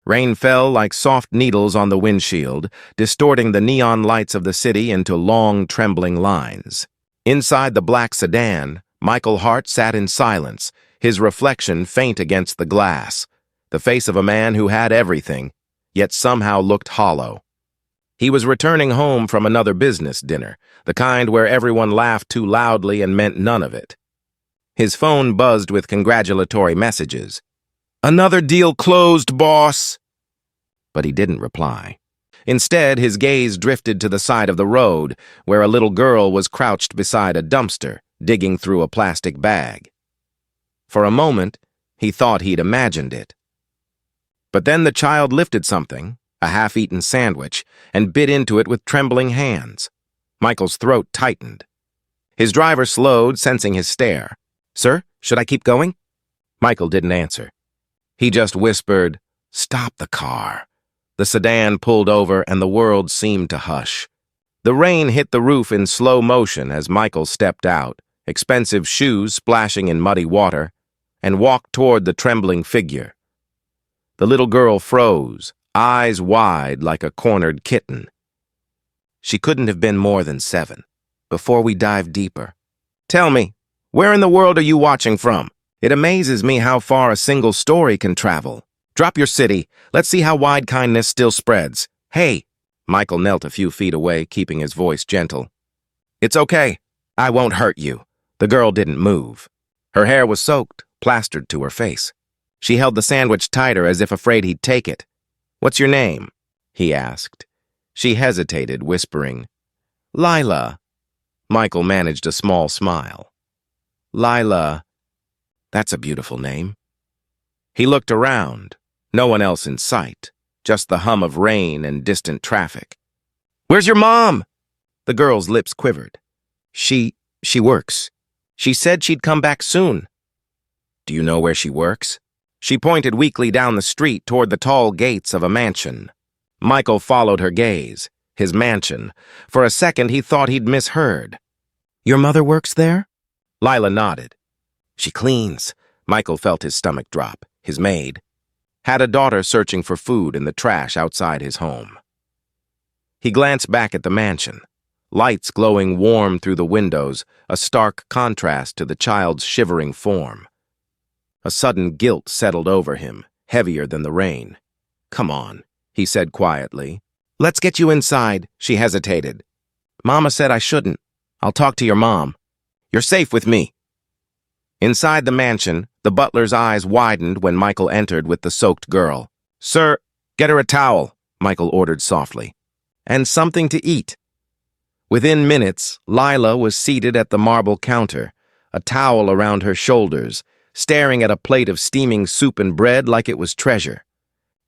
Rain fell like soft needles on the windshield, distorting the neon lights of the city into long, trembling lines. Inside the black sedan, Michael Hart sat in silence, his reflection faint against the glass, the face of a man who had everything, yet somehow looked hollow. He was returning home from another business dinner, the kind where everyone laughed too loudly and meant none of it. His phone buzzed with congratulatory messages. "Another deal closed, boss!" But he didn't reply. Instead, his gaze drifted to the side of the road, where a little girl was crouched beside a dumpster, digging through a plastic bag. For a moment, he thought he'd imagined it. But then the child lifted something, a half-eaten sandwich, and bit into it with trembling hands. Michael's throat tightened. His driver slowed, sensing his stare. "Sir, should I keep going?" Michael didn't answer. He just whispered, "Stop the car." The sedan pulled over and the world seemed to hush. The rain hit the roof in slow motion as Michael stepped out, expensive shoes splashing in muddy water, and walked toward the trembling figure. The little girl froze, eyes wide like a cornered kitten. She couldn't have been more than 7. Before we dive deeper, tell me, where in the world are you watching from? It amazes me how far a single story can travel. Drop your city. Let's see how wide kindness still spreads. Hey! Michael knelt a few feet away, keeping his voice gentle. "It's okay. I won't hurt you." The girl didn't move. Her hair was soaked, plastered to her face. She held the sandwich tighter as if afraid he'd take it. "What's your name?" he asked. She hesitated, whispering, "Lila." Michael managed a small smile. "Lila. That's a beautiful name." He looked around. No one else in sight, just the hum of rain and distant traffic. "Where's your mom?" The girl's lips quivered. She works. She said she'd come back soon." "Do you know where she works?" She pointed weakly down the street toward the tall gates of a mansion. Michael followed her gaze. His mansion. For a second, he thought he'd misheard. "Your mother works there?" Lila nodded. "She cleans." Michael felt his stomach drop. His maid had a daughter searching for food in the trash outside his home. He glanced back at the mansion, lights glowing warm through the windows, a stark contrast to the child's shivering form. A sudden guilt settled over him, heavier than the rain. "Come on," he said quietly. "Let's get you inside." She hesitated. "Mama said I shouldn't. I'll talk to your mom. You're safe with me." Inside the mansion, the butler's eyes widened when Michael entered with the soaked girl. "Sir, get her a towel," Michael ordered softly. "And something to eat." Within minutes, Lila was seated at the marble counter, a towel around her shoulders, staring at a plate of steaming soup and bread like it was treasure.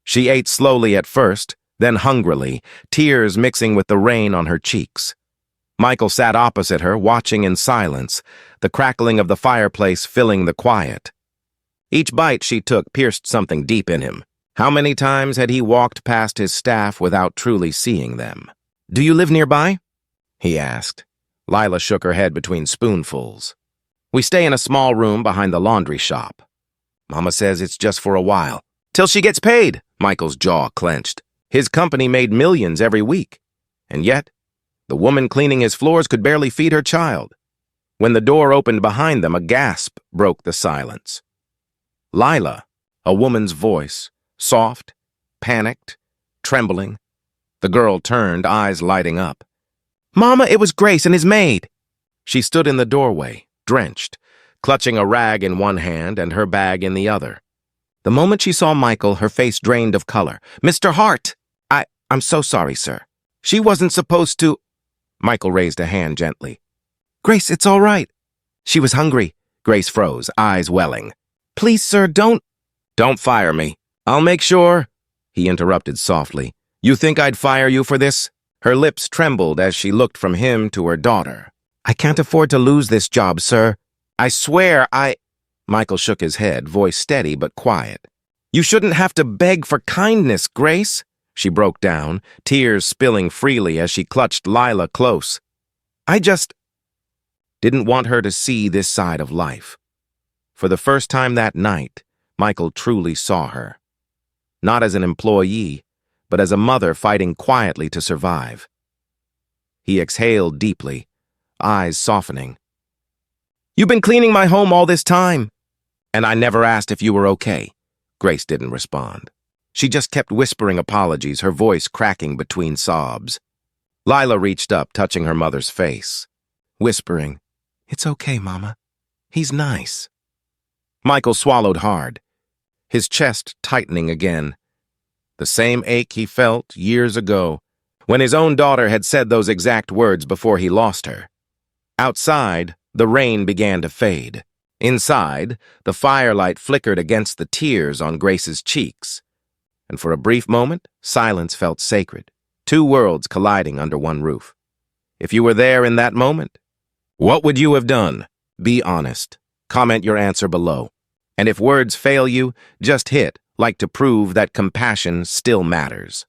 She ate slowly at first, then hungrily, tears mixing with the rain on her cheeks. Michael sat opposite her, watching in silence, the crackling of the fireplace filling the quiet. Each bite she took pierced something deep in him. How many times had he walked past his staff without truly seeing them? "Do you live nearby?" he asked. Lila shook her head between spoonfuls. "We stay in a small room behind the laundry shop. Mama says it's just for a while. Till she gets paid." Michael's jaw clenched. His company made millions every week. And yet, the woman cleaning his floors could barely feed her child. When the door opened behind them, a gasp broke the silence. "Lila," a woman's voice, soft, panicked, trembling. The girl turned, eyes lighting up. "Mama, it was Grace and his maid." She stood in the doorway, drenched, clutching a rag in one hand and her bag in the other. The moment she saw Michael, her face drained of color. "Mr. Hart! I'm so sorry, sir. She wasn't supposed to—" Michael raised a hand gently. "Grace, it's all right." "She was hungry." Grace froze, eyes welling. "Please, sir, don't—" "Don't fire me. I'll make sure—" He interrupted softly. "You think I'd fire you for this?" Her lips trembled as she looked from him to her daughter. "I can't afford to lose this job, sir. I swear Michael shook his head, voice steady but quiet. "You shouldn't have to beg for kindness, Grace." She broke down, tears spilling freely as she clutched Lila close. "I just didn't want her to see this side of life." For the first time that night, Michael truly saw her. not as an employee, but as a mother fighting quietly to survive. He exhaled deeply, eyes softening. "You've been cleaning my home all this time." "And I never asked if you were okay." Grace didn't respond. She just kept whispering apologies, her voice cracking between sobs. Lila reached up, touching her mother's face, whispering, "It's okay, Mama. He's nice." Michael swallowed hard, his chest tightening again. The same ache he felt years ago, when his own daughter had said those exact words before he lost her. Outside, the rain began to fade. Inside, the firelight flickered against the tears on Grace's cheeks. And for a brief moment, silence felt sacred, two worlds colliding under one roof. If you were there in that moment, what would you have done? Be honest. Comment your answer below. And if words fail you, just hit like to prove that compassion still matters.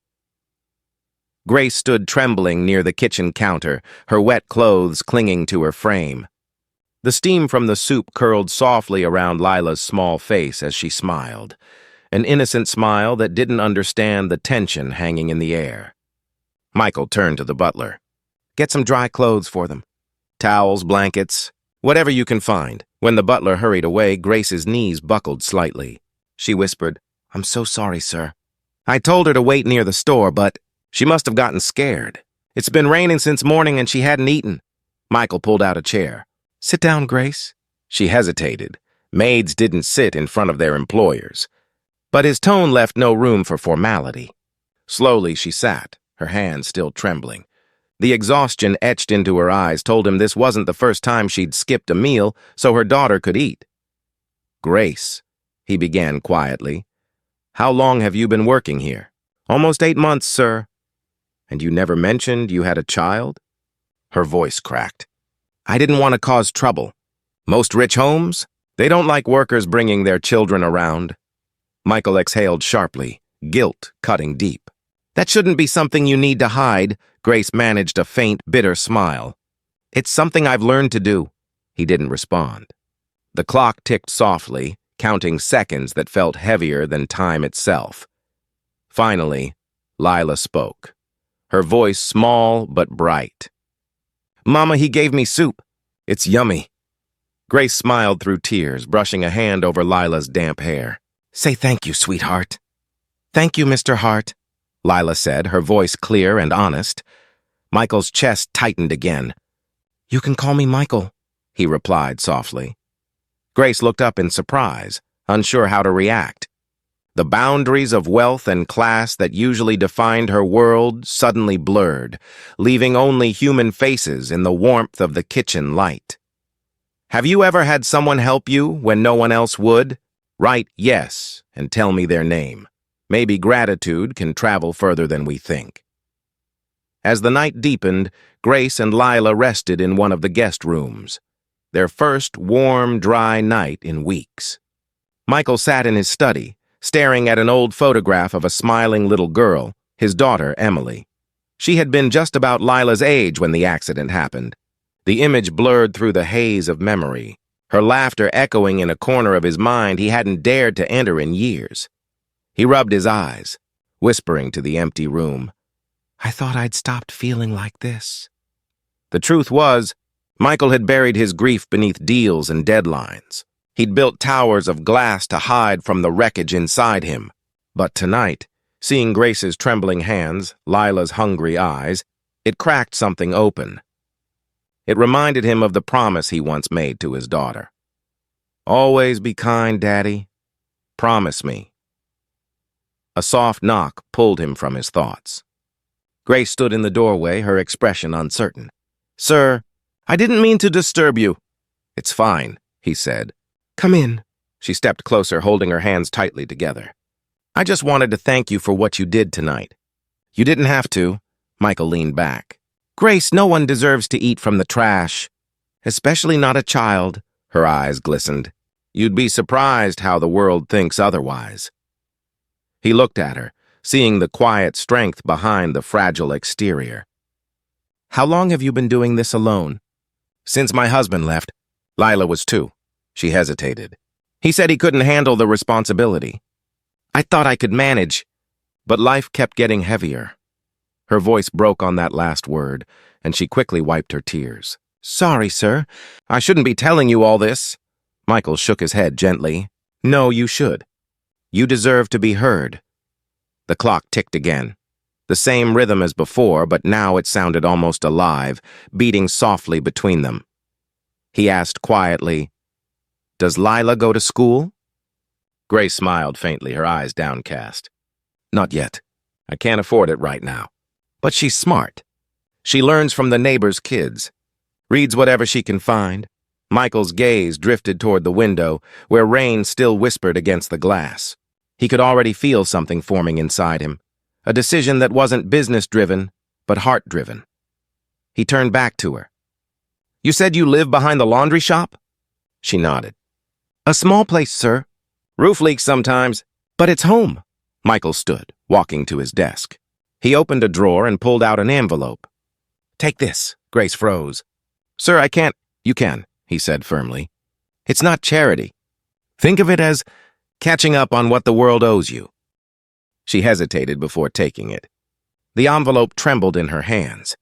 Grace stood trembling near the kitchen counter, her wet clothes clinging to her frame. The steam from the soup curled softly around Lila's small face as she smiled, an innocent smile that didn't understand the tension hanging in the air. Michael turned to the butler. "Get some dry clothes for them. Towels, blankets, whatever you can find." When the butler hurried away, Grace's knees buckled slightly. She whispered, "I'm so sorry, sir. I told her to wait near the store, but she must have gotten scared. It's been raining since morning and she hadn't eaten." Michael pulled out a chair. "Sit down, Grace." She hesitated. Maids didn't sit in front of their employers. But his tone left no room for formality. Slowly she sat, her hands still trembling. The exhaustion etched into her eyes told him this wasn't the first time she'd skipped a meal so her daughter could eat. "Grace," he began quietly, "how long have you been working here?" "Almost 8 months, sir." "And you never mentioned you had a child?" Her voice cracked. "I didn't want to cause trouble. Most rich homes, they don't like workers bringing their children around." Michael exhaled sharply, guilt cutting deep. "That shouldn't be something you need to hide." Grace managed a faint, bitter smile. "It's something I've learned to do." He didn't respond. The clock ticked softly, counting seconds that felt heavier than time itself. Finally, Lila spoke, her voice small but bright. "Mama, he gave me soup. It's yummy." Grace smiled through tears, brushing a hand over Lila's damp hair. "Say thank you, sweetheart." "Thank you, Mr. Hart," Lila said, her voice clear and honest. Michael's chest tightened again. "You can call me Michael," he replied softly. Grace looked up in surprise, unsure how to react. The boundaries of wealth and class that usually defined her world suddenly blurred, leaving only human faces in the warmth of the kitchen light. Have you ever had someone help you when no one else would? Write yes and tell me their name. Maybe gratitude can travel further than we think. As the night deepened, Grace and Lila rested in one of the guest rooms, their first warm, dry night in weeks. Michael sat in his study, staring at an old photograph of a smiling little girl, his daughter, Emily. She had been just about Lila's age when the accident happened. The image blurred through the haze of memory, her laughter echoing in a corner of his mind he hadn't dared to enter in years. He rubbed his eyes, whispering to the empty room, "I thought I'd stopped feeling like this." The truth was, Michael had buried his grief beneath deals and deadlines. He'd built towers of glass to hide from the wreckage inside him. But tonight, seeing Grace's trembling hands, Lila's hungry eyes, it cracked something open. It reminded him of the promise he once made to his daughter. "Always be kind, Daddy. Promise me." A soft knock pulled him from his thoughts. Grace stood in the doorway, her expression uncertain. "Sir, I didn't mean to disturb you." "It's fine," he said. "Come in." She stepped closer, holding her hands tightly together. "I just wanted to thank you for what you did tonight." "You didn't have to." Michael leaned back. "Grace, no one deserves to eat from the trash. Especially not a child." Her eyes glistened. "You'd be surprised how the world thinks otherwise." He looked at her, seeing the quiet strength behind the fragile exterior. "How long have you been doing this alone?" "Since my husband left." Lila was 2. She hesitated. "He said he couldn't handle the responsibility." "I thought I could manage." But life kept getting heavier. Her voice broke on that last word, and she quickly wiped her tears. "Sorry, sir. I shouldn't be telling you all this." Michael shook his head gently. "No, you should. You deserve to be heard." The clock ticked again. The same rhythm as before, but now it sounded almost alive, beating softly between them. He asked quietly, "Does Lila go to school?" Grace smiled faintly, her eyes downcast. "Not yet. I can't afford it right now. But she's smart. She learns from the neighbors' kids. Reads whatever she can find." Michael's gaze drifted toward the window, where rain still whispered against the glass. He could already feel something forming inside him, a decision that wasn't business-driven, but heart-driven. He turned back to her. "You said you live behind the laundry shop?" She nodded. "A small place, sir. Roof leaks sometimes, but it's home." Michael stood, walking to his desk. He opened a drawer and pulled out an envelope. "Take this." Grace froze. "Sir, I can't." "You can," he said firmly. "It's not charity. Think of it as catching up on what the world owes you." She hesitated before taking it. The envelope trembled in her hands.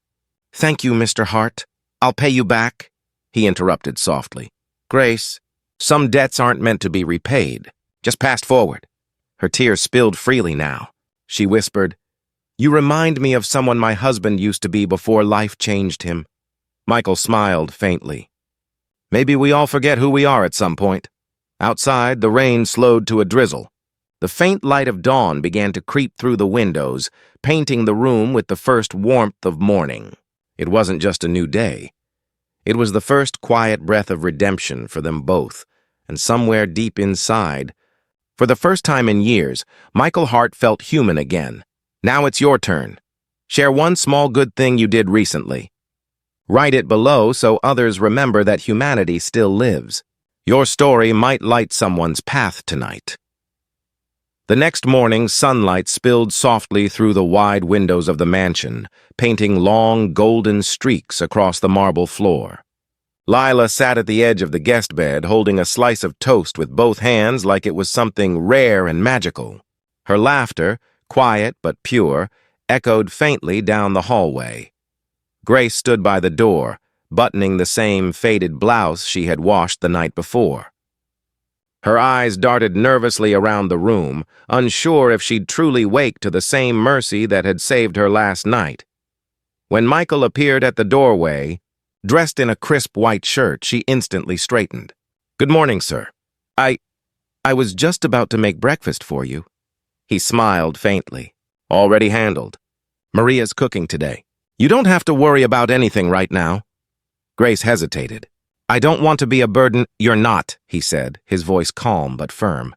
"Thank you, Mr. Hart. I'll pay you back," he interrupted softly. "Grace, some debts aren't meant to be repaid, just passed forward." Her tears spilled freely now. She whispered, "You remind me of someone my husband used to be before life changed him." Michael smiled faintly. "Maybe we all forget who we are at some point." Outside, the rain slowed to a drizzle. The faint light of dawn began to creep through the windows, painting the room with the first warmth of morning. It wasn't just a new day. It was the first quiet breath of redemption for them both, and somewhere deep inside, for the first time in years, Michael Hart felt human again. Now it's your turn. Share one small good thing you did recently. Write it below so others remember that humanity still lives. Your story might light someone's path tonight. The next morning, sunlight spilled softly through the wide windows of the mansion, painting long, golden streaks across the marble floor. Lila sat at the edge of the guest bed, holding a slice of toast with both hands like it was something rare and magical. Her laughter, quiet but pure, echoed faintly down the hallway. Grace stood by the door, buttoning the same faded blouse she had washed the night before. Her eyes darted nervously around the room, unsure if she'd truly wake to the same mercy that had saved her last night. When Michael appeared at the doorway, dressed in a crisp white shirt, she instantly straightened. "Good morning, sir. I was just about to make breakfast for you." He smiled faintly. "Already handled. Maria's cooking today. You don't have to worry about anything right now." Grace hesitated. "I don't want to be a burden." "You're not," he said, his voice calm but firm.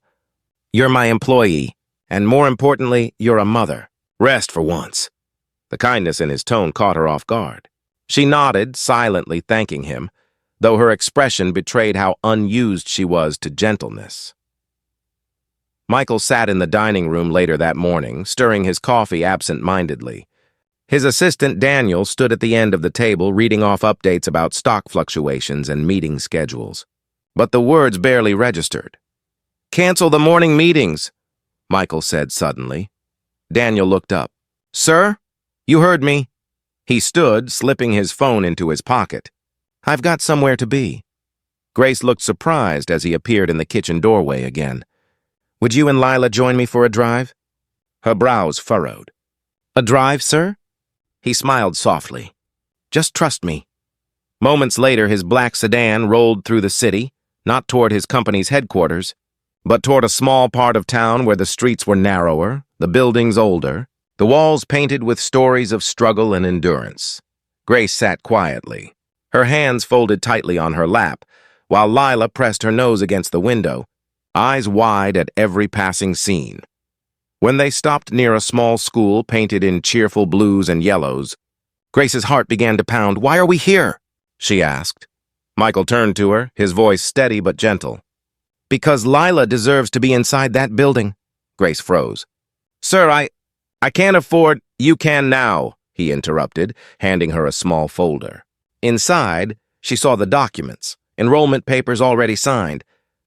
"You're my employee, and more importantly, you're a mother. Rest for once." The kindness in his tone caught her off guard. She nodded, silently thanking him, though her expression betrayed how unused she was to gentleness. Michael sat in the dining room later that morning, stirring his coffee absent-mindedly. His assistant, Daniel, stood at the end of the table reading off updates about stock fluctuations and meeting schedules. But the words barely registered. "Cancel the morning meetings," Michael said suddenly. Daniel looked up. "Sir? You heard me." He stood, slipping his phone into his pocket. "I've got somewhere to be." Grace looked surprised as he appeared in the kitchen doorway again. "Would you and Lila join me for a drive?" Her brows furrowed. "A drive, sir?" He smiled softly. "Just trust me." Moments later, his black sedan rolled through the city, not toward his company's headquarters, but toward a small part of town where the streets were narrower, the buildings older, the walls painted with stories of struggle and endurance. Grace sat quietly, her hands folded tightly on her lap, while Lila pressed her nose against the window, eyes wide at every passing scene. When they stopped near a small school painted in cheerful blues and yellows, Grace's heart began to pound. "Why are we here?" she asked. Michael turned to her, his voice steady but gentle. "Because Lila deserves to be inside that building." Grace froze. "Sir, I can't afford—" "You can now," he interrupted, handing her a small folder. Inside, she saw the documents, enrollment papers already signed,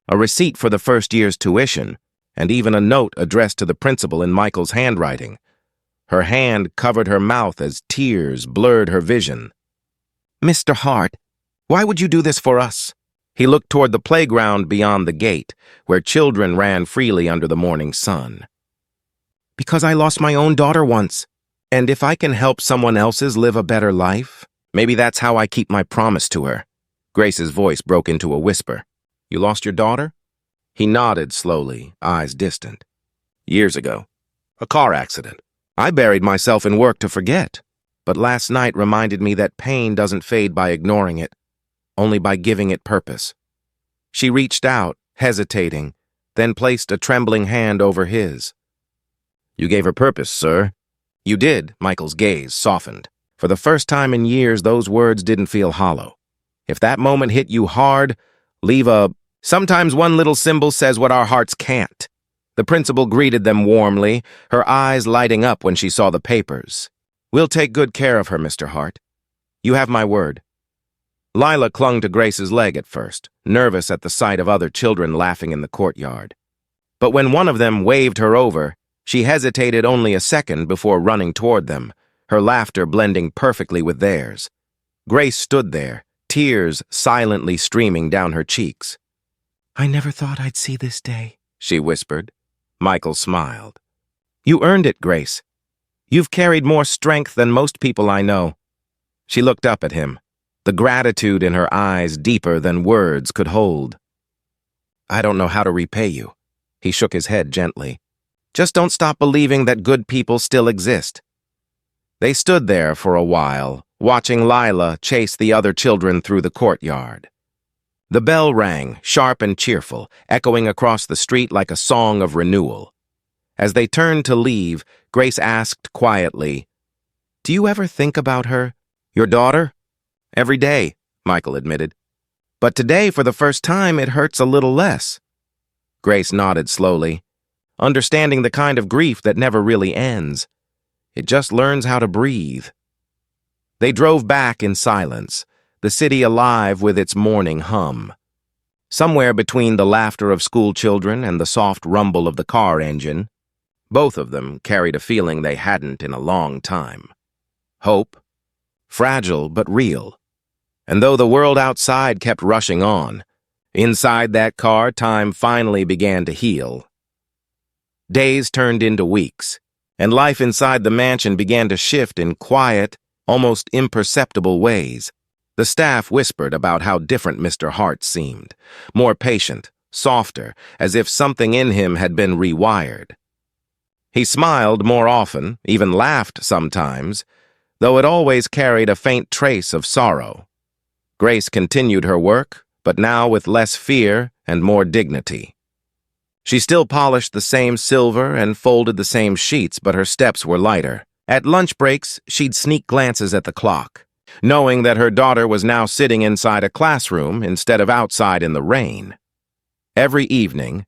a receipt for the first year's tuition, and even a note addressed to the principal in Michael's handwriting. Her hand covered her mouth as tears blurred her vision. "Mr. Hart, why would you do this for us?" He looked toward the playground beyond the gate, where children ran freely under the morning sun. "Because I lost my own daughter once, and if I can help someone else's live a better life, maybe that's how I keep my promise to her." Grace's voice broke into a whisper. "You lost your daughter?" He nodded slowly, eyes distant. "Years ago. A car accident. I buried myself in work to forget, but last night reminded me that pain doesn't fade by ignoring it, only by giving it purpose." She reached out, hesitating, then placed a trembling hand over his. "You gave her purpose, sir." "You did," Michael's gaze softened. For the first time in years, those words didn't feel hollow. If that moment hit you hard, leave a... Sometimes one little symbol says what our hearts can't. The principal greeted them warmly, her eyes lighting up when she saw the papers. "We'll take good care of her, Mr. Hart. You have my word." Lila clung to Grace's leg at first, nervous at the sight of other children laughing in the courtyard. But when one of them waved her over, she hesitated only a second before running toward them, her laughter blending perfectly with theirs. Grace stood there, tears silently streaming down her cheeks. "I never thought I'd see this day," she whispered. Michael smiled. "You earned it, Grace. You've carried more strength than most people I know." She looked up at him, the gratitude in her eyes deeper than words could hold. "I don't know how to repay you." He shook his head gently. "Just don't stop believing that good people still exist." They stood there for a while, watching Lila chase the other children through the courtyard. The bell rang, sharp and cheerful, echoing across the street like a song of renewal. As they turned to leave, Grace asked quietly, "Do you ever think about her, your daughter?" "Every day," Michael admitted. "But today, for the first time, it hurts a little less." Grace nodded slowly, understanding the kind of grief that never really ends. It just learns how to breathe. They drove back in silence, the city alive with its morning hum. Somewhere between the laughter of school children and the soft rumble of the car engine, both of them carried a feeling they hadn't in a long time. Hope, fragile but real. And though the world outside kept rushing on, inside that car time finally began to heal. Days turned into weeks, and life inside the mansion began to shift in quiet, almost imperceptible ways. The staff whispered about how different Mr. Hart seemed, more patient, softer, as if something in him had been rewired. He smiled more often, even laughed sometimes, though it always carried a faint trace of sorrow. Grace continued her work, but now with less fear and more dignity. She still polished the same silver and folded the same sheets, but her steps were lighter. At lunch breaks, she'd sneak glances at the clock, knowing that her daughter was now sitting inside a classroom instead of outside in the rain. Every evening,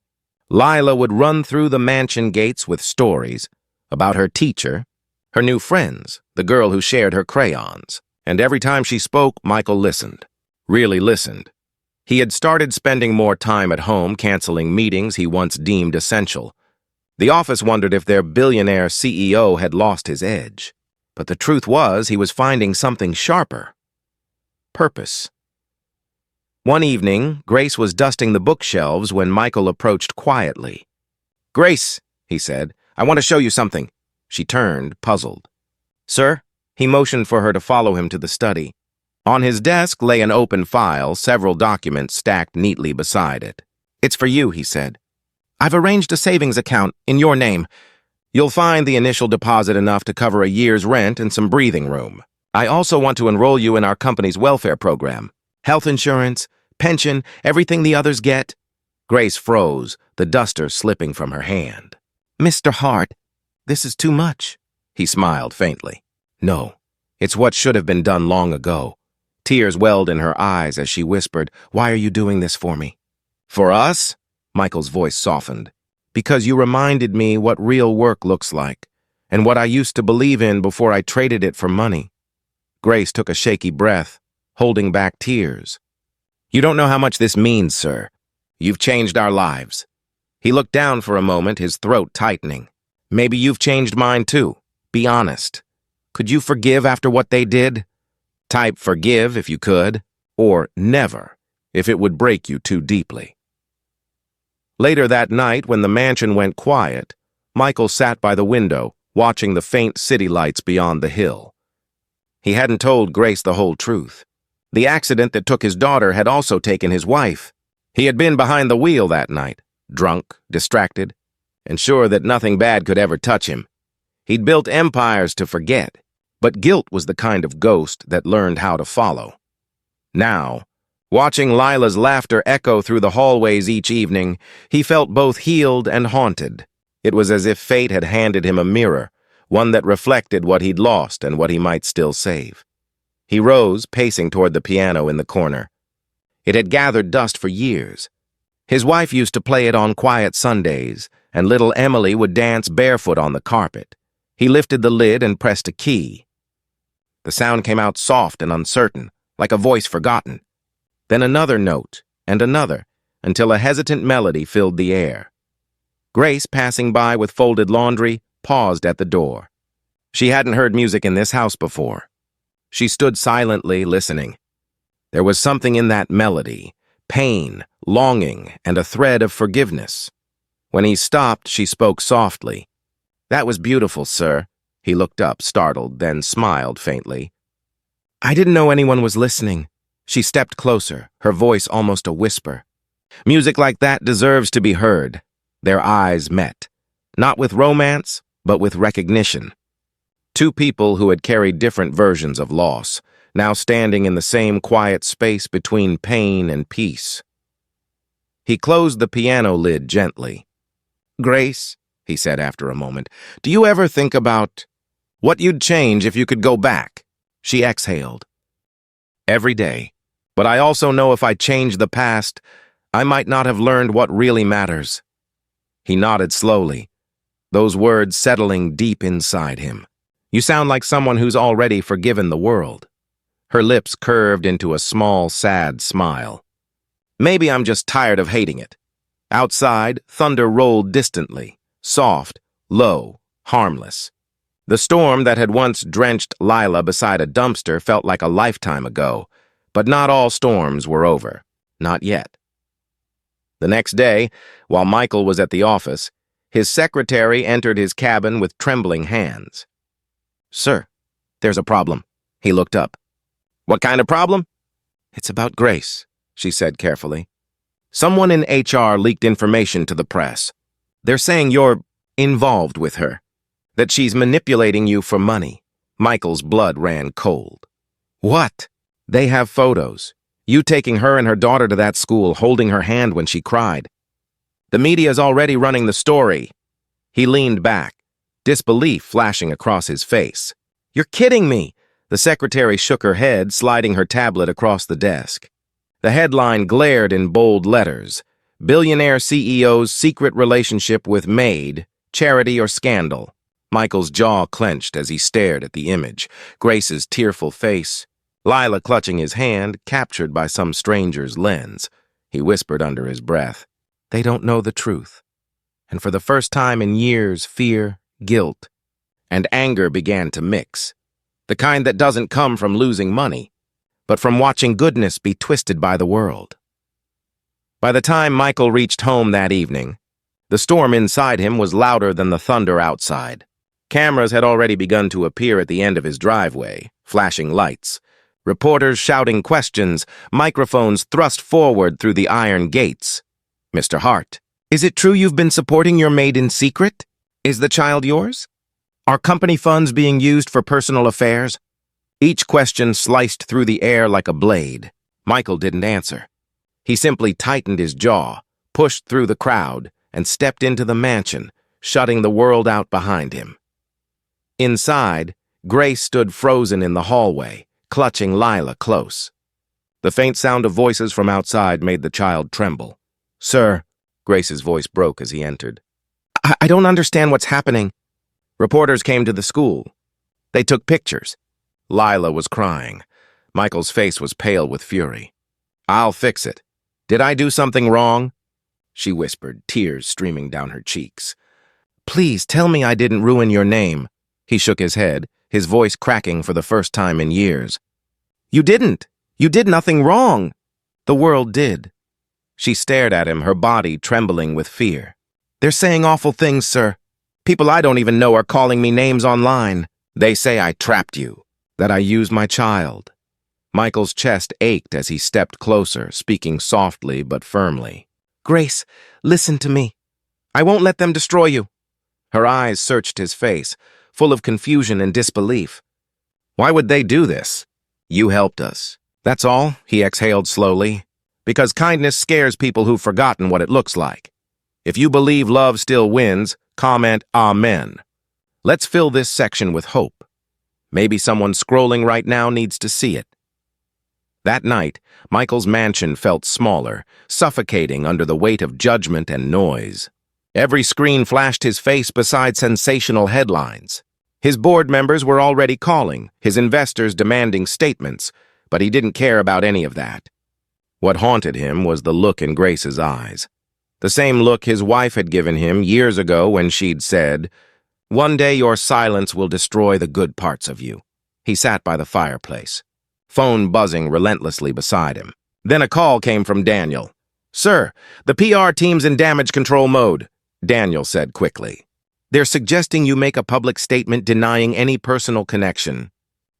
Lila would run through the mansion gates with stories about her teacher, her new friends, the girl who shared her crayons, and every time she spoke, Michael listened, really listened. He had started spending more time at home, canceling meetings he once deemed essential. The office wondered if their billionaire CEO had lost his edge. But the truth was, he was finding something sharper. Purpose. One evening, Grace was dusting the bookshelves when Michael approached quietly. "Grace," he said, "I want to show you something." She turned, puzzled. "Sir?" He motioned for her to follow him to the study. On his desk lay an open file, several documents stacked neatly beside it. "It's for you," he said. "I've arranged a savings account in your name. You'll find the initial deposit enough to cover a year's rent and some breathing room. I also want to enroll you in our company's welfare program. Health insurance, pension, everything the others get." Grace froze, the duster slipping from her hand. "Mr. Hart, this is too much." He smiled faintly. "No, it's what should have been done long ago." Tears welled in her eyes as she whispered, "Why are you doing this for me?" "For us?" Michael's voice softened. "Because you reminded me what real work looks like, and what I used to believe in before I traded it for money." Grace took a shaky breath, holding back tears. "You don't know how much this means, sir. You've changed our lives." He looked down for a moment, his throat tightening. Maybe you've changed mine too. Be honest. Could you forgive after what they did? Type forgive if you could, or never if it would break you too deeply. Later that night, when the mansion went quiet, Michael sat by the window, watching the faint city lights beyond the hill. He hadn't told Grace the whole truth. The accident that took his daughter had also taken his wife. He had been behind the wheel that night, drunk, distracted, and sure that nothing bad could ever touch him. He'd built empires to forget, but guilt was the kind of ghost that learned how to follow. Now, watching Lila's laughter echo through the hallways each evening, he felt both healed and haunted. It was as if fate had handed him a mirror, one that reflected what he'd lost and what he might still save. He rose, pacing toward the piano in the corner. It had gathered dust for years. His wife used to play it on quiet Sundays, and little Emily would dance barefoot on the carpet. He lifted the lid and pressed a key. The sound came out soft and uncertain, like a voice forgotten. Then another note, and another, until a hesitant melody filled the air. Grace, passing by with folded laundry, paused at the door. She hadn't heard music in this house before. She stood silently, listening. There was something in that melody, pain, longing, and a thread of forgiveness. When he stopped, she spoke softly. "That was beautiful, sir." He looked up, startled, then smiled faintly. "I didn't know anyone was listening." She stepped closer, her voice almost a whisper. Music like that deserves to be heard. Their eyes met, not with romance, but with recognition. Two people who had carried different versions of loss, now standing in the same quiet space between pain and peace. He closed the piano lid gently. "Grace," he said after a moment, "do you ever think about what you'd change if you could go back?" She exhaled. "Every day. But I also know if I changed the past, I might not have learned what really matters." He nodded slowly, those words settling deep inside him. "You sound like someone who's already forgiven the world." Her lips curved into a small, sad smile. "Maybe I'm just tired of hating it." Outside, thunder rolled distantly, soft, low, harmless. The storm that had once drenched Lila beside a dumpster felt like a lifetime ago, but not all storms were over. Not yet. The next day, while Michael was at the office, his secretary entered his cabin with trembling hands. "Sir, there's a problem." He looked up. "What kind of problem?" "It's about Grace," she said carefully. "Someone in HR leaked information to the press. They're saying you're involved with her, that she's manipulating you for money." Michael's blood ran cold. "What?" "They have photos. You taking her and her daughter to that school, holding her hand when she cried. The media's already running the story." He leaned back, disbelief flashing across his face. "You're kidding me!" The secretary shook her head, sliding her tablet across the desk. The headline glared in bold letters: "Billionaire CEO's secret relationship with Maid, charity or scandal." Michael's jaw clenched as he stared at the image, Grace's tearful face, Lila clutching his hand, captured by some stranger's lens. He whispered under his breath, "They don't know the truth." And for the first time in years, fear, guilt, and anger began to mix. The kind that doesn't come from losing money, but from watching goodness be twisted by the world. By the time Michael reached home that evening, the storm inside him was louder than the thunder outside. Cameras had already begun to appear at the end of his driveway, flashing lights. Reporters shouting questions, microphones thrust forward through the iron gates. "Mr. Hart, is it true you've been supporting your maid in secret? Is the child yours? Are company funds being used for personal affairs?" Each question sliced through the air like a blade. Michael didn't answer. He simply tightened his jaw, pushed through the crowd, and stepped into the mansion, shutting the world out behind him. Inside, Grace stood frozen in the hallway, clutching Lila close. The faint sound of voices from outside made the child tremble. "Sir," Grace's voice broke as he entered. I don't understand what's happening." Reporters came to the school. They took pictures. Lila was crying. Michael's face was pale with fury. "I'll fix it. Did I do something wrong?" she whispered, tears streaming down her cheeks. "Please tell me I didn't ruin your name." He shook his head, his voice cracking for the first time in years. "You didn't. You did nothing wrong." "The world did." She stared at him, her body trembling with fear. "They're saying awful things, sir. People I don't even know are calling me names online. They say I trapped you, that I used my child." Michael's chest ached as he stepped closer, speaking softly but firmly. "Grace, listen to me. I won't let them destroy you." Her eyes searched his face, full of confusion and disbelief. "Why would they do this?" "You helped us. That's all," he exhaled slowly. "Because kindness scares people who've forgotten what it looks like. If you believe love still wins, comment Amen. Let's fill this section with hope. Maybe someone scrolling right now needs to see it." That night, Michael's mansion felt smaller, suffocating under the weight of judgment and noise. Every screen flashed his face beside sensational headlines. His board members were already calling, his investors demanding statements, but he didn't care about any of that. What haunted him was the look in Grace's eyes. The same look his wife had given him years ago when she'd said, "One day your silence will destroy the good parts of you." He sat by the fireplace, phone buzzing relentlessly beside him. Then a call came from Daniel. "Sir, the PR team's in damage control mode," Daniel said quickly. "They're suggesting you make a public statement denying any personal connection.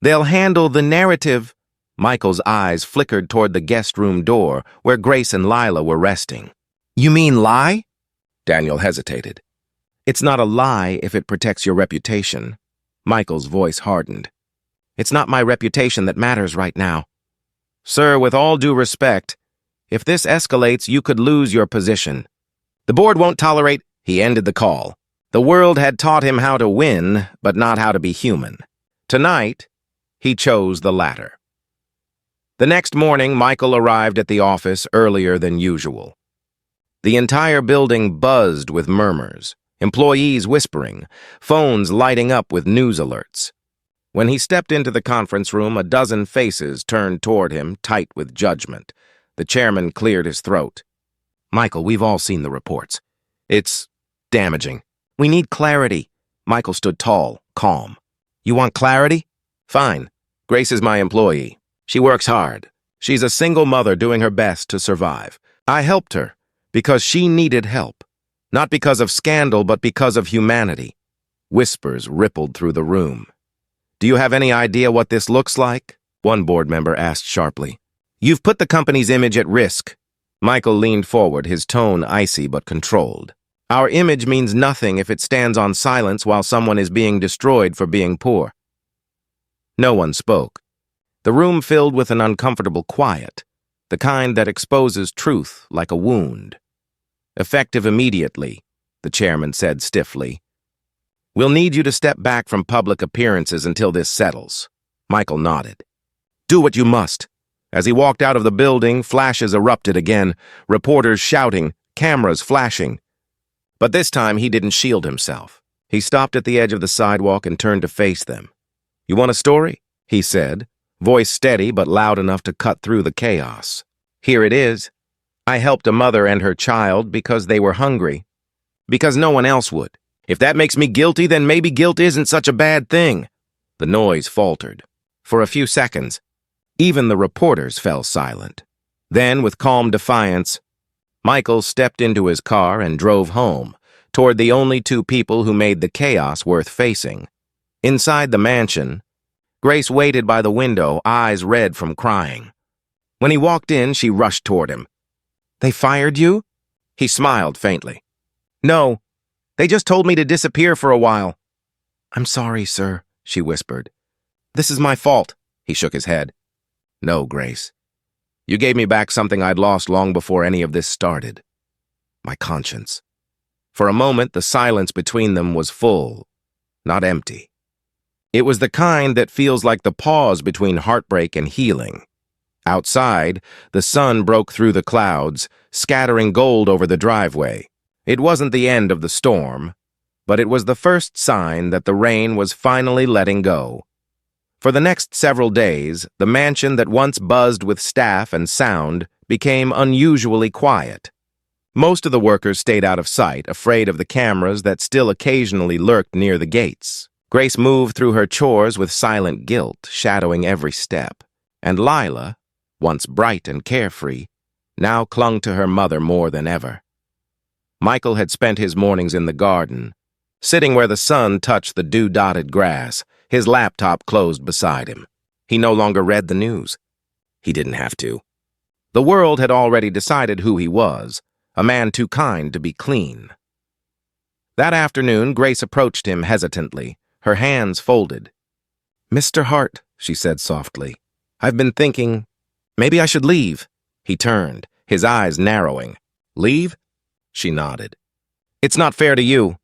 They'll handle the narrative." Michael's eyes flickered toward the guest room door where Grace and Lila were resting. "You mean lie?" Daniel hesitated. "It's not a lie if it protects your reputation." Michael's voice hardened. "It's not my reputation that matters right now. Sir, with all due respect, if this escalates, you could lose your position. The board won't tolerate—" He ended the call. The world had taught him how to win, but not how to be human. Tonight, he chose the latter. The next morning, Michael arrived at the office earlier than usual. The entire building buzzed with murmurs, employees whispering, phones lighting up with news alerts. When he stepped into the conference room, a dozen faces turned toward him, tight with judgment. The chairman cleared his throat. "Michael, we've all seen the reports. It's damaging. We need clarity." Michael stood tall, calm. "You want clarity? Fine. Grace is my employee. She works hard. She's a single mother doing her best to survive. I helped her because she needed help. Not because of scandal, but because of humanity." Whispers rippled through the room. "Do you have any idea what this looks like?" one board member asked sharply. "You've put the company's image at risk." Michael leaned forward, his tone icy but controlled. "Our image means nothing if it stands on silence while someone is being destroyed for being poor." No one spoke. The room filled with an uncomfortable quiet, the kind that exposes truth like a wound. "Effective immediately," the chairman said stiffly. "We'll need you to step back from public appearances until this settles." Michael nodded. "Do what you must." As he walked out of the building, flashes erupted again, reporters shouting, cameras flashing. But this time he didn't shield himself. He stopped at the edge of the sidewalk and turned to face them. "You want a story?" he said, voice steady but loud enough to cut through the chaos. "Here it is. I helped a mother and her child because they were hungry. Because no one else would. If that makes me guilty, then maybe guilt isn't such a bad thing." The noise faltered. For a few seconds, even the reporters fell silent. Then, with calm defiance, Michael stepped into his car and drove home, toward the only two people who made the chaos worth facing. Inside the mansion, Grace waited by the window, eyes red from crying. When he walked in, she rushed toward him. "They fired you?" He smiled faintly. "No, they just told me to disappear for a while." "I'm sorry, sir," she whispered. "This is my fault." He shook his head. "No, Grace. You gave me back something I'd lost long before any of this started. My conscience." For a moment, the silence between them was full, not empty. It was the kind that feels like the pause between heartbreak and healing. Outside, the sun broke through the clouds, scattering gold over the driveway. It wasn't the end of the storm, but it was the first sign that the rain was finally letting go. For the next several days, the mansion that once buzzed with staff and sound became unusually quiet. Most of the workers stayed out of sight, afraid of the cameras that still occasionally lurked near the gates. Grace moved through her chores with silent guilt, shadowing every step. And Lila, once bright and carefree, now clung to her mother more than ever. Michael had spent his mornings in the garden, sitting where the sun touched the dew-dotted grass, his laptop closed beside him. He no longer read the news. He didn't have to. The world had already decided who he was, a man too kind to be clean. That afternoon, Grace approached him hesitantly, her hands folded. "Mr. Hart," she said softly, "I've been thinking, maybe I should leave." He turned, his eyes narrowing. "Leave?" She nodded. "It's not fair to you.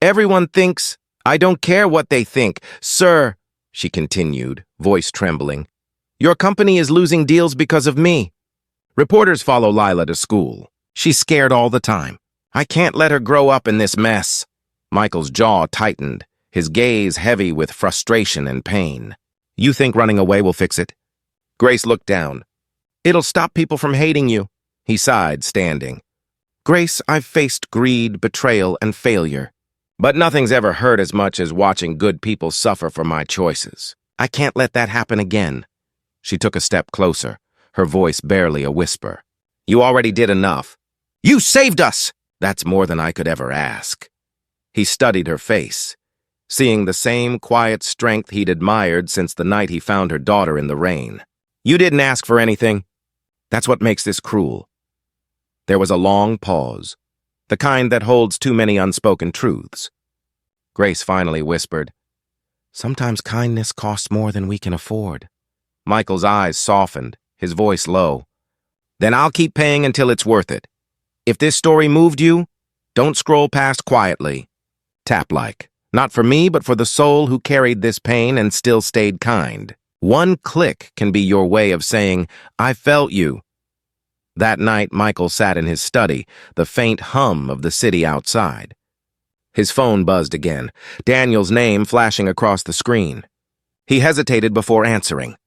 Everyone thinks, I don't care what they think. Sir," she continued, voice trembling, "your company is losing deals because of me. Reporters follow Lila to school. She's scared all the time. I can't let her grow up in this mess." Michael's jaw tightened, his gaze heavy with frustration and pain. "You think running away will fix it?" Grace looked down. "It'll stop people from hating you." He sighed, standing. "Grace, I've faced greed, betrayal, and failure. But nothing's ever hurt as much as watching good people suffer for my choices. I can't let that happen again." She took a step closer, her voice barely a whisper. "You already did enough. You saved us!" "That's more than I could ever ask." He studied her face, seeing the same quiet strength he'd admired since the night he found her daughter in the rain. "You didn't ask for anything. That's what makes this cruel." There was a long pause, the kind that holds too many unspoken truths. Grace finally whispered, "Sometimes kindness costs more than we can afford." Michael's eyes softened, his voice low. "Then I'll keep paying until it's worth it. If this story moved you, don't scroll past quietly. Tap like. Not for me, but for the soul who carried this pain and still stayed kind. One click can be your way of saying, I felt you." That night, Michael sat in his study, the faint hum of the city outside. His phone buzzed again, Daniel's name flashing across the screen. He hesitated before answering.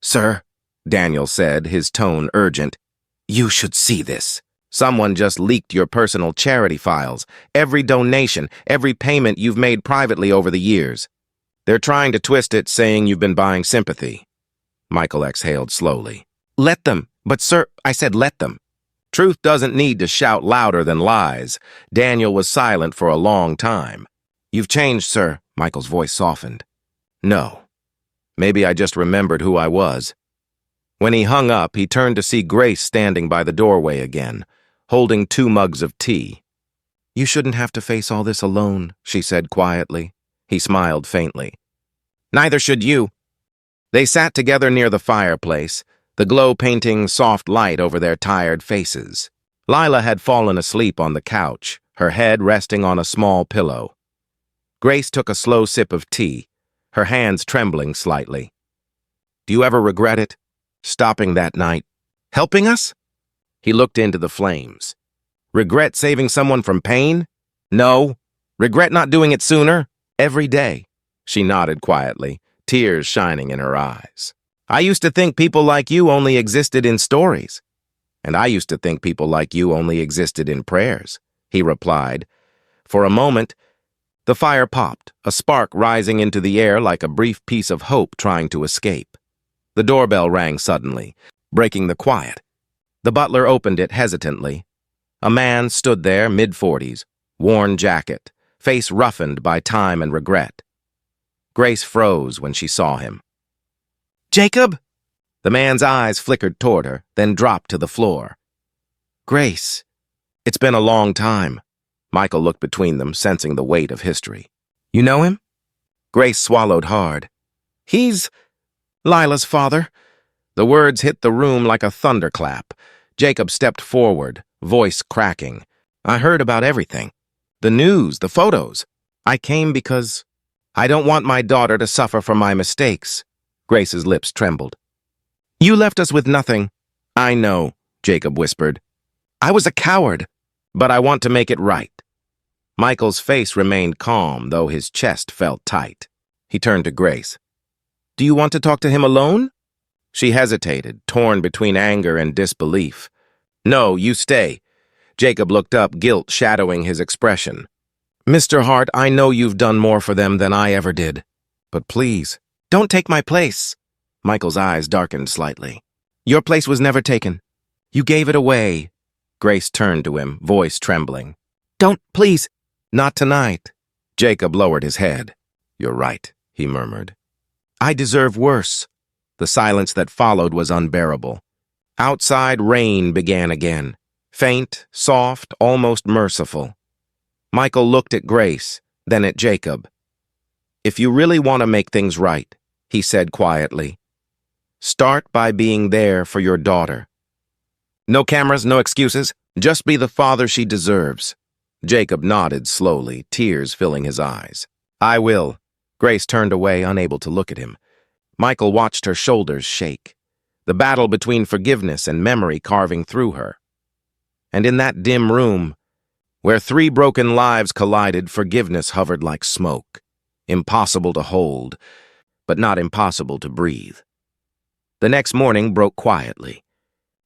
"Sir," Daniel said, his tone urgent, "you should see this. Someone just leaked your personal charity files, every donation, every payment you've made privately over the years. They're trying to twist it, saying you've been buying sympathy." Michael exhaled slowly. "Let them. But sir," I said, "let them." Truth doesn't need to shout louder than lies. Daniel was silent for a long time. "You've changed, sir," Michael's voice softened. "No. Maybe I just remembered who I was." When he hung up, he turned to see Grace standing by the doorway again, holding 2 mugs of tea. "You shouldn't have to face all this alone," she said quietly. He smiled faintly. "Neither should you." They sat together near the fireplace, the glow painting soft light over their tired faces. Lila had fallen asleep on the couch, her head resting on a small pillow. Grace took a slow sip of tea, her hands trembling slightly. "Do you ever regret it? Stopping that night? Helping us?" He looked into the flames. "Regret saving someone from pain? No. Regret not doing it sooner? Every day." She nodded quietly, tears shining in her eyes. "I used to think people like you only existed in stories. And I used to think people like you only existed in prayers," he replied. For a moment, the fire popped, a spark rising into the air like a brief piece of hope trying to escape. The doorbell rang suddenly, breaking the quiet. The butler opened it hesitantly. A man stood there, mid-40s, worn jacket, face roughened by time and regret. Grace froze when she saw him. "Jacob?" The man's eyes flickered toward her, then dropped to the floor. "Grace, it's been a long time." Michael looked between them, sensing the weight of history. "You know him?" Grace swallowed hard. "He's Lila's father." The words hit the room like a thunderclap. Jacob stepped forward, voice cracking. "I heard about everything. The news, the photos. I came because I don't want my daughter to suffer for my mistakes." Grace's lips trembled. "You left us with nothing." "I know," Jacob whispered. "I was a coward, but I want to make it right." Michael's face remained calm, though his chest felt tight. He turned to Grace. "Do you want to talk to him alone?" She hesitated, torn between anger and disbelief. "No, you stay. Jacob looked up, guilt shadowing his expression. Mr. Hart, I know you've done more for them than I ever did. But please, don't take my place. Michael's eyes darkened slightly. Your place was never taken. You gave it away. Grace turned to him, voice trembling. Don't, please. Not tonight. Jacob lowered his head. You're right, he murmured. I deserve worse. The silence that followed was unbearable. Outside, rain began again. Faint, soft, almost merciful. Michael looked at Grace, then at Jacob. If you really want to make things right, he said quietly, start by being there for your daughter. No cameras, no excuses. Just be the father she deserves. Jacob nodded slowly, tears filling his eyes. I will. Grace turned away, unable to look at him. Michael watched her shoulders shake, the battle between forgiveness and memory carving through her. And in that dim room, where three broken lives collided, forgiveness hovered like smoke, impossible to hold, but not impossible to breathe. The next morning broke quietly.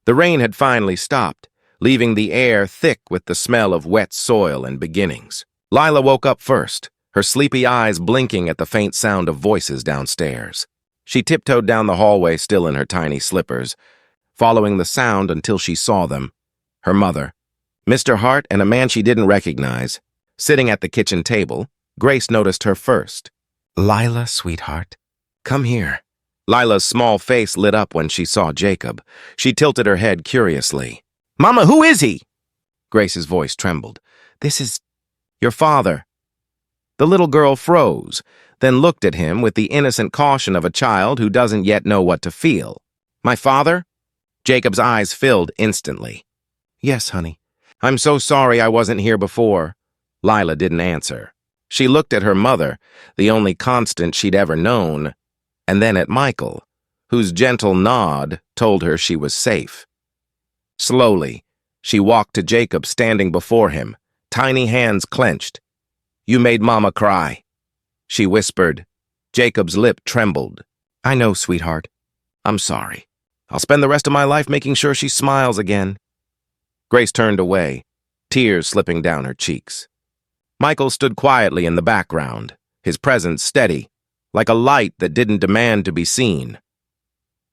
The rain had finally stopped, leaving the air thick with the smell of wet soil and beginnings. Lila woke up first, her sleepy eyes blinking at the faint sound of voices downstairs. She tiptoed down the hallway, still in her tiny slippers, following the sound until she saw them. Her mother, Mr. Hart, and a man she didn't recognize. Sitting at the kitchen table, Grace noticed her first. Lila, sweetheart, come here. Lila's small face lit up when she saw Jacob. She tilted her head curiously. Mama, who is he? Grace's voice trembled. This is your father. The little girl froze, then looked at him with the innocent caution of a child who doesn't yet know what to feel. My father? Jacob's eyes filled instantly. Yes, honey. I'm so sorry I wasn't here before. Lila didn't answer. She looked at her mother, the only constant she'd ever known, and then at Michael, whose gentle nod told her she was safe. Slowly, she walked to Jacob standing before him, tiny hands clenched. You made Mama cry, she whispered. Jacob's lip trembled. I know, sweetheart. I'm sorry. I'll spend the rest of my life making sure she smiles again. Grace turned away, tears slipping down her cheeks. Michael stood quietly in the background, his presence steady, like a light that didn't demand to be seen.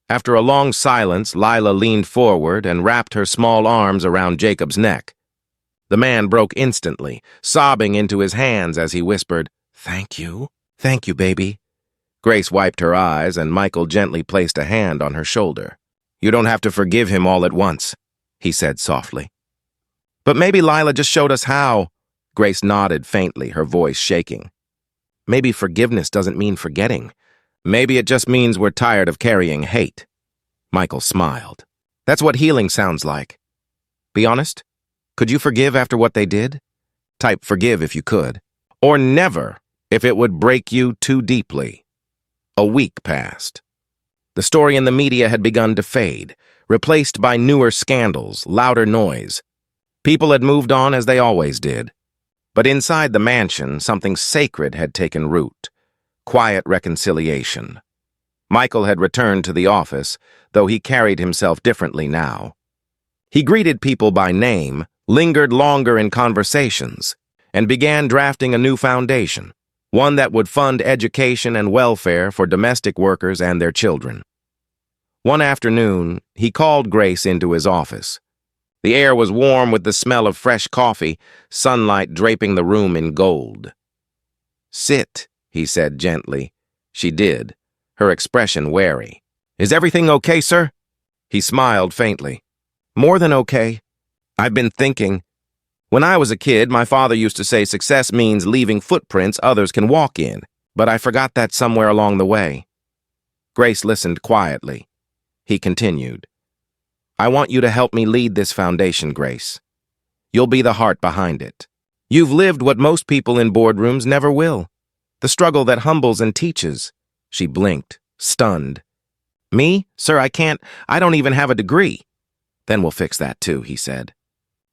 After a long silence, Lila leaned forward and wrapped her small arms around Jacob's neck. The man broke instantly, sobbing into his hands as he whispered, Thank you, baby. Grace wiped her eyes, and Michael gently placed a hand on her shoulder. You don't have to forgive him all at once, he said softly. But maybe Lila just showed us how. Grace nodded faintly, her voice shaking. Maybe forgiveness doesn't mean forgetting. Maybe it just means we're tired of carrying hate. Michael smiled. That's what healing sounds like. Be honest? Could you forgive after what they did? Type forgive if you could. Or never, if it would break you too deeply. A week passed. The story in the media had begun to fade, replaced by newer scandals, louder noise. People had moved on as they always did. But inside the mansion, something sacred had taken root. Quiet reconciliation. Michael had returned to the office, though he carried himself differently now. He greeted people by name, lingered longer in conversations, and began drafting a new foundation, one that would fund education and welfare for domestic workers and their children. One afternoon, he called Grace into his office. The air was warm with the smell of fresh coffee, sunlight draping the room in gold. Sit, he said gently. She did, her expression wary. Is everything okay, sir? He smiled faintly. More than okay. I've been thinking. When I was a kid, my father used to say success means leaving footprints others can walk in, but I forgot that somewhere along the way. Grace listened quietly. He continued. I want you to help me lead this foundation, Grace. You'll be the heart behind it. You've lived what most people in boardrooms never will. The struggle that humbles and teaches. She blinked, stunned. Me? Sir, I don't even have a degree. Then we'll fix that too, he said.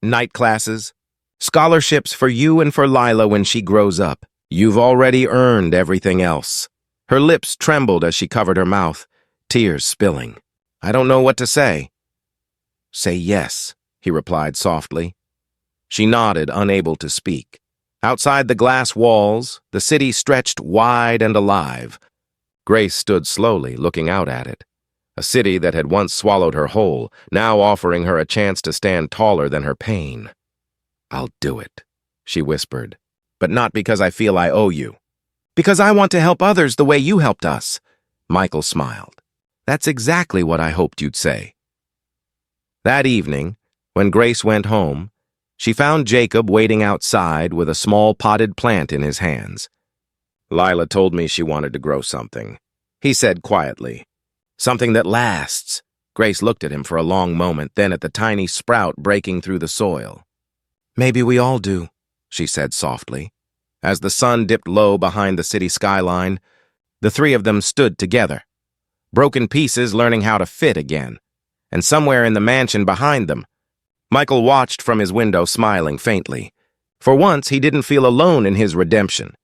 Night classes, scholarships for you and for Lila when she grows up. You've already earned everything else. Her lips trembled as she covered her mouth, tears spilling. I don't know what to say. Say yes, he replied softly. She nodded, unable to speak. Outside the glass walls, the city stretched wide and alive. Grace stood slowly, looking out at it. A city that had once swallowed her whole, now offering her a chance to stand taller than her pain. "I'll do it," she whispered. "But not because I feel I owe you. Because I want to help others the way you helped us." Michael smiled. "That's exactly what I hoped you'd say." That evening, when Grace went home, she found Jacob waiting outside with a small potted plant in his hands. "Lila told me she wanted to grow something," he said quietly. "Something that lasts." Grace looked at him for a long moment, then at the tiny sprout breaking through the soil. "Maybe we all do," she said softly. As the sun dipped low behind the city skyline, the three of them stood together, broken pieces learning how to fit again. And somewhere in the mansion behind them, Michael watched from his window, smiling faintly. For once, he didn't feel alone in his redemption.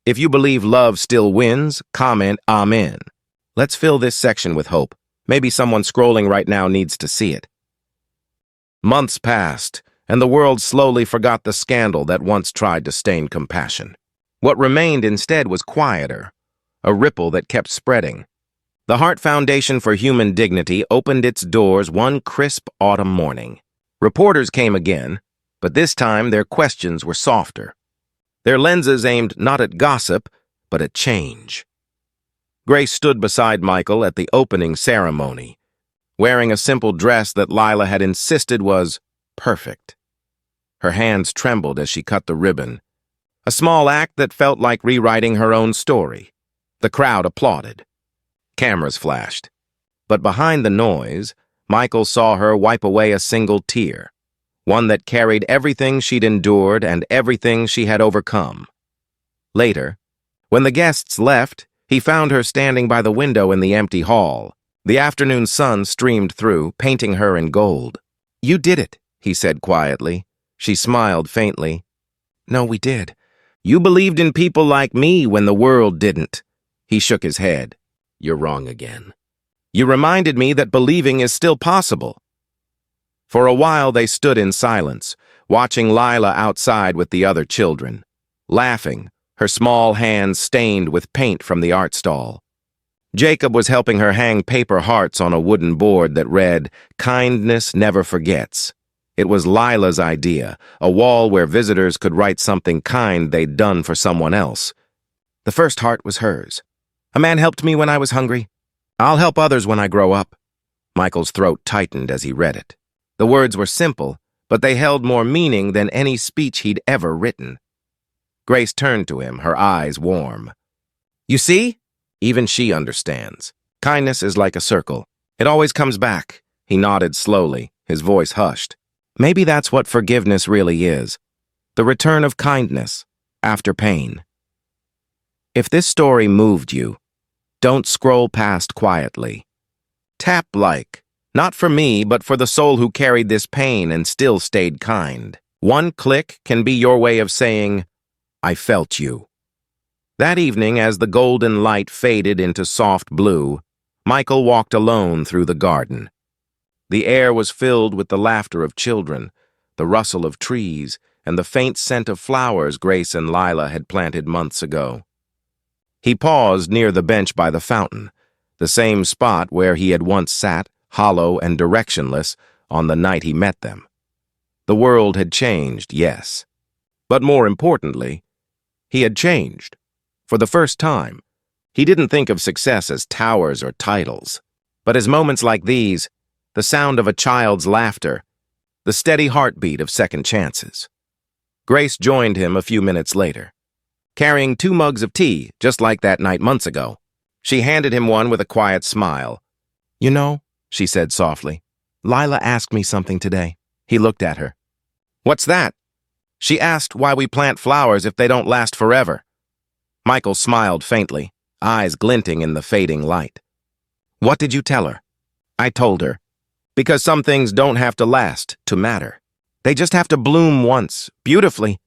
If you believe love still wins, comment Amen. Let's fill this section with hope. Maybe someone scrolling right now needs to see it. Months passed, and the world slowly forgot the scandal that once tried to stain compassion. What remained instead was quieter, a ripple that kept spreading. The Heart Foundation for Human Dignity opened its doors one crisp autumn morning. Reporters came again, but this time their questions were softer. Their lenses aimed not at gossip, but at change. Grace stood beside Michael at the opening ceremony, wearing a simple dress that Lila had insisted was perfect. Her hands trembled as she cut the ribbon, a small act that felt like rewriting her own story. The crowd applauded. Cameras flashed. But behind the noise, Michael saw her wipe away a single tear, one that carried everything she'd endured and everything she had overcome. Later, when the guests left, he found her standing by the window in the empty hall. The afternoon sun streamed through, painting her in gold. "You did it," he said quietly. She smiled faintly. "No, we did. You believed in people like me when the world didn't." He shook his head. "You're wrong again. You reminded me that believing is still possible." For a while they stood in silence, watching Lila outside with the other children, laughing, her small hands stained with paint from the art stall. Jacob was helping her hang paper hearts on a wooden board that read, "Kindness never forgets." It was Lila's idea, a wall where visitors could write something kind they'd done for someone else. The first heart was hers. "A man helped me when I was hungry. I'll help others when I grow up." Michael's throat tightened as he read it. The words were simple, but they held more meaning than any speech he'd ever written. Grace turned to him, her eyes warm. "You see? Even she understands. Kindness is like a circle. It always comes back." He nodded slowly, his voice hushed. "Maybe that's what forgiveness really is. The return of kindness after pain." If this story moved you, don't scroll past quietly. Tap like, not for me, but for the soul who carried this pain and still stayed kind. One click can be your way of saying, "I felt you." That evening, as the golden light faded into soft blue, Michael walked alone through the garden. The air was filled with the laughter of children, the rustle of trees, and the faint scent of flowers Grace and Lila had planted months ago. He paused near the bench by the fountain, the same spot where he had once sat, hollow and directionless, on the night he met them. The world had changed, yes. But more importantly, he had changed. For the first time, he didn't think of success as towers or titles, but as moments like these, the sound of a child's laughter, the steady heartbeat of second chances. Grace joined him a few minutes later, carrying 2 mugs of tea, just like that night months ago. She handed him one with a quiet smile. "You know," she said softly, "Lila asked me something today." He looked at her. "What's that?" "She asked why we plant flowers if they don't last forever." Michael smiled faintly, eyes glinting in the fading light. "What did you tell her?" "I told her, because some things don't have to last to matter. They just have to bloom once, beautifully."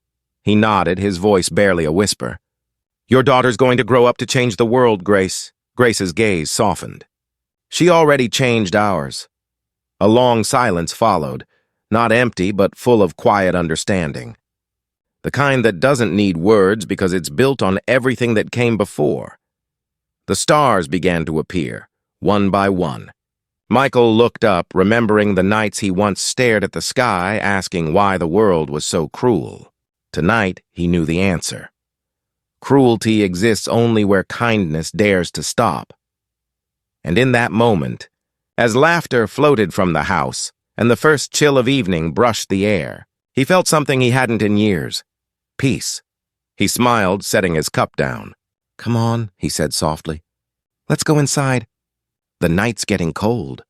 He nodded, his voice barely a whisper. "Your daughter's going to grow up to change the world, Grace." Grace's gaze softened. "She already changed ours." A long silence followed, not empty but full of quiet understanding. The kind that doesn't need words because it's built on everything that came before. The stars began to appear, one by one. Michael looked up, remembering the nights he once stared at the sky, asking why the world was so cruel. Tonight, he knew the answer. Cruelty exists only where kindness dares to stop. And in that moment, as laughter floated from the house and the first chill of evening brushed the air, he felt something he hadn't in years. Peace. He smiled, setting his cup down. "Come on," he said softly. "Let's go inside. The night's getting cold."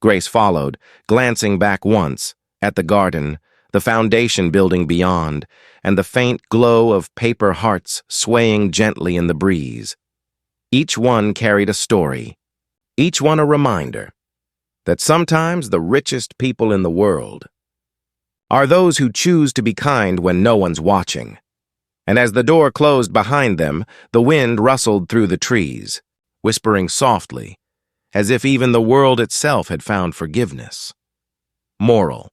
Grace followed, glancing back once, at the garden, the foundation building beyond, and the faint glow of paper hearts swaying gently in the breeze. Each one carried a story, each one a reminder that sometimes the richest people in the world are those who choose to be kind when no one's watching. And as the door closed behind them, the wind rustled through the trees, whispering softly, as if even the world itself had found forgiveness. Moral: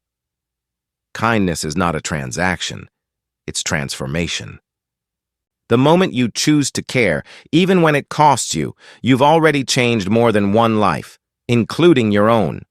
kindness is not a transaction, it's transformation. The moment you choose to care, even when it costs you, you've already changed more than one life, including your own.